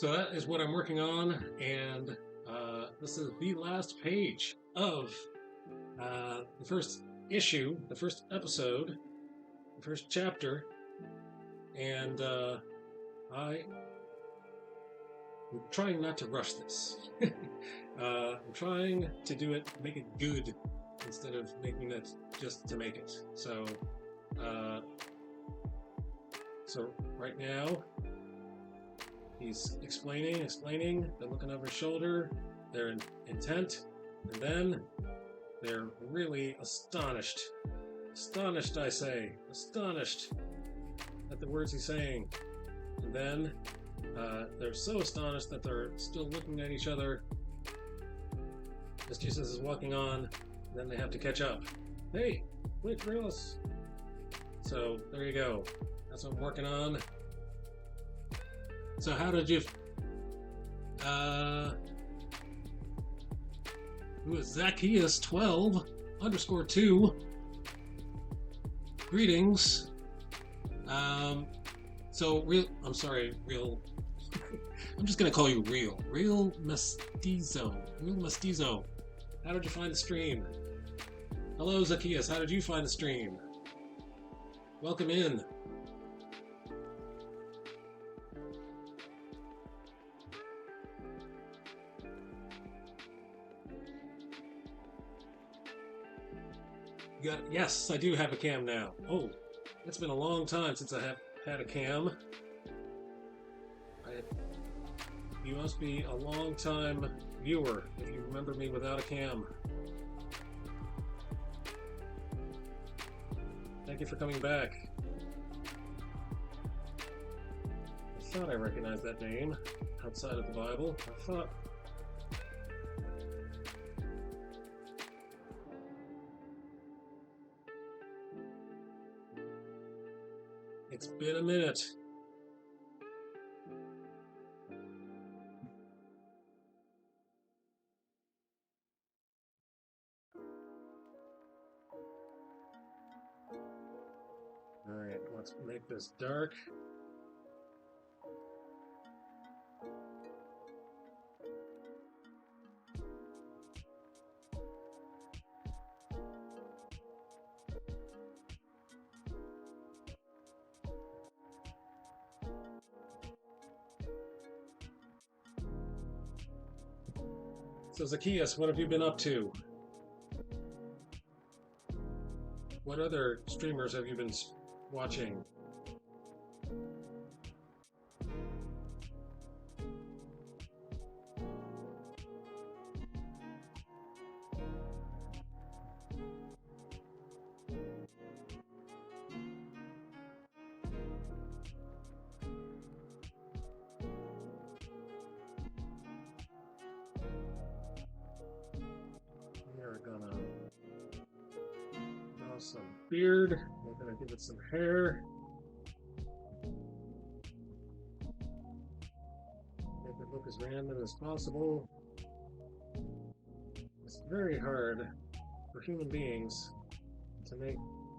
So that is what I'm working on, and this is the last page of the first issue, the first episode, the first chapter, and I'm trying not to rush this. I'm trying to do it, make it good, instead of making it just to make it. So right now, he's explaining, they're looking over his shoulder, they're intent, and then they're really astonished. Astonished, I say. Astonished at the words he's saying. And then they're so astonished that they're still looking at each other as Jesus is walking on, and then they have to catch up. Hey, wait for us. So there you go. That's what I'm working on. So how did you who is Zacchaeus 12_2? Greetings. So real I'm just gonna call you Real Mestizo. How did you find the stream? Hello Zacchaeus, how did you find the stream? Welcome in. Yes, I do have a cam now. Oh, it's been a long time since I have had a cam. You must be a long-time viewer if you remember me without a cam. Thank you for coming back. I thought I recognized that name outside of the Bible. I thought... It's been a minute. Alright, let's make this dark. So Zacchaeus, what have you been up to? What other streamers have you been watching? We're gonna draw some beard. We're gonna give it some hair. Make it look as random as possible. It's very hard for human beings to make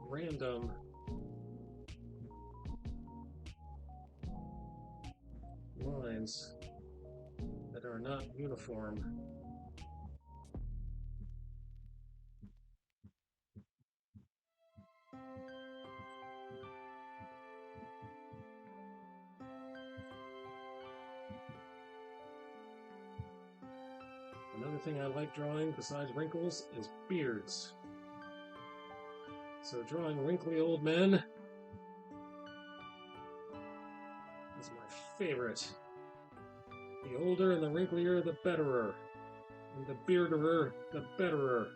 random lines that are not uniform. Another thing I like drawing besides wrinkles is beards. So drawing wrinkly old men is my favorite. The older and the wrinklier, the betterer. And the bearderer, the betterer.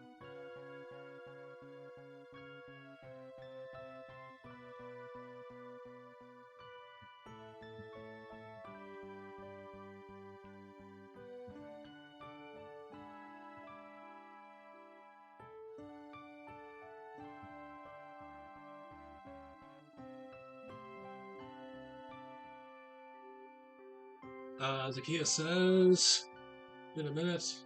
Zacchaeus says, in a minute,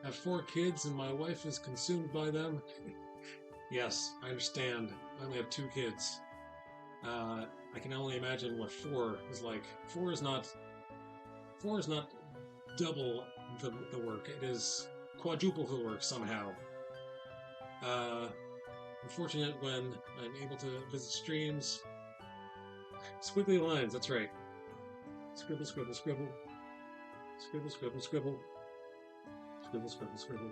I have 4 kids and my wife is consumed by them. Yes, I understand. I only have 2 kids. I can only imagine what 4 is like. 4 is not 4 is not double the work. It is quadruple the work somehow. Unfortunate when I'm able to visit streams. Squiggly lines, that's right. Scribble, scribble, scribble. Scribble, scribble, scribble. Scribble, scribble, scribble.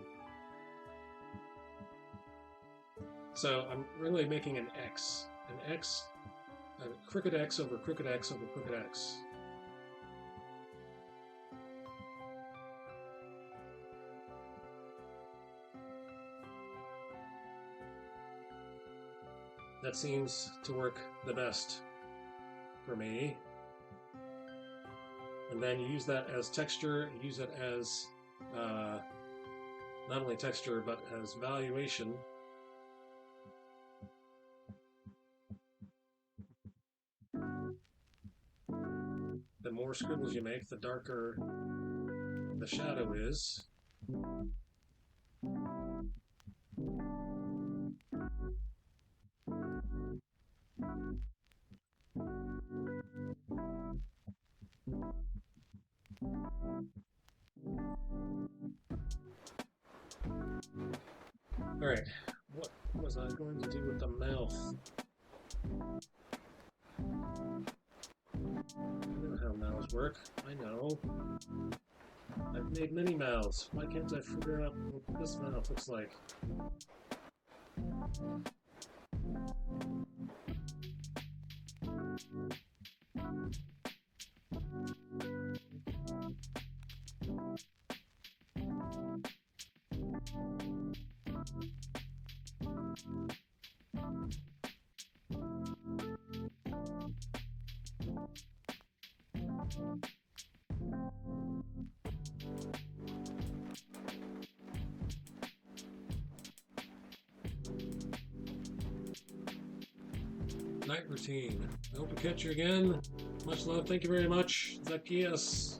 So I'm really making an X. An X, a crooked X over crooked X over crooked X. That seems to work the best for me. And then you use that as texture, use it as not only texture, but as valuation. The more scribbles you make, the darker the shadow is. Alright, what was I going to do with the mouth? I know how mouths work. I know. I've made many mouths. Why can't I figure out what this mouth looks like? Night routine. I hope to catch you again. Much love. Thank you very much, Zacchaeus.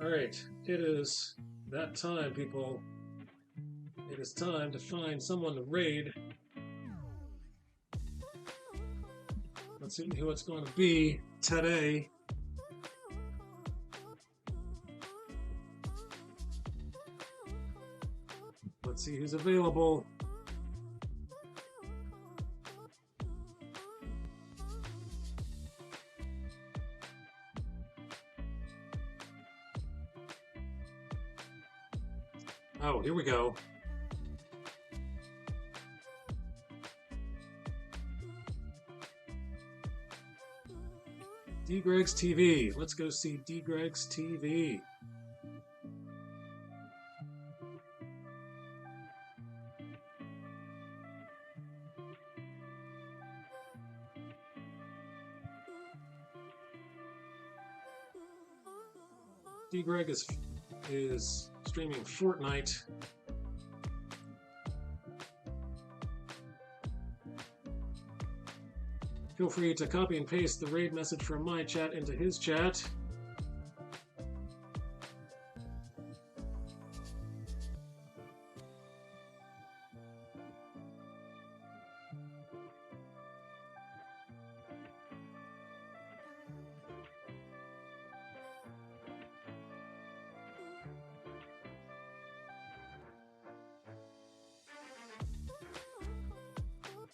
Alright, it is that time, people. It is time to find someone to raid. Let's see who it's going to be today. Let's see who's available. Oh, here we go. D. Greg's TV. Let's go see D. Greg's TV. D. Greg is streaming Fortnite. Feel free to copy and paste the raid message from my chat into his chat.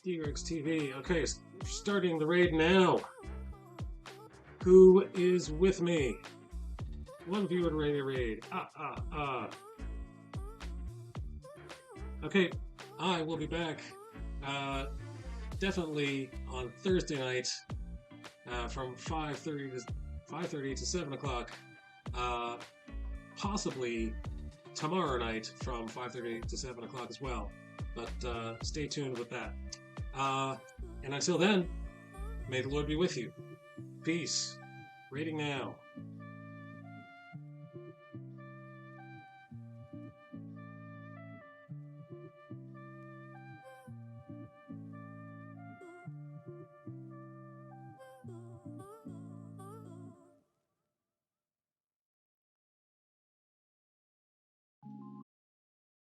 D-Rex TV. Okay, starting the raid now. Who is with me? One viewer ready to raid. Okay, I will be back definitely on Thursday night from 5:30 to 7 o'clock. Possibly tomorrow night from 5:30 to 7 o'clock as well. But stay tuned with that. And until then, may the Lord be with you. Peace. Raiding now.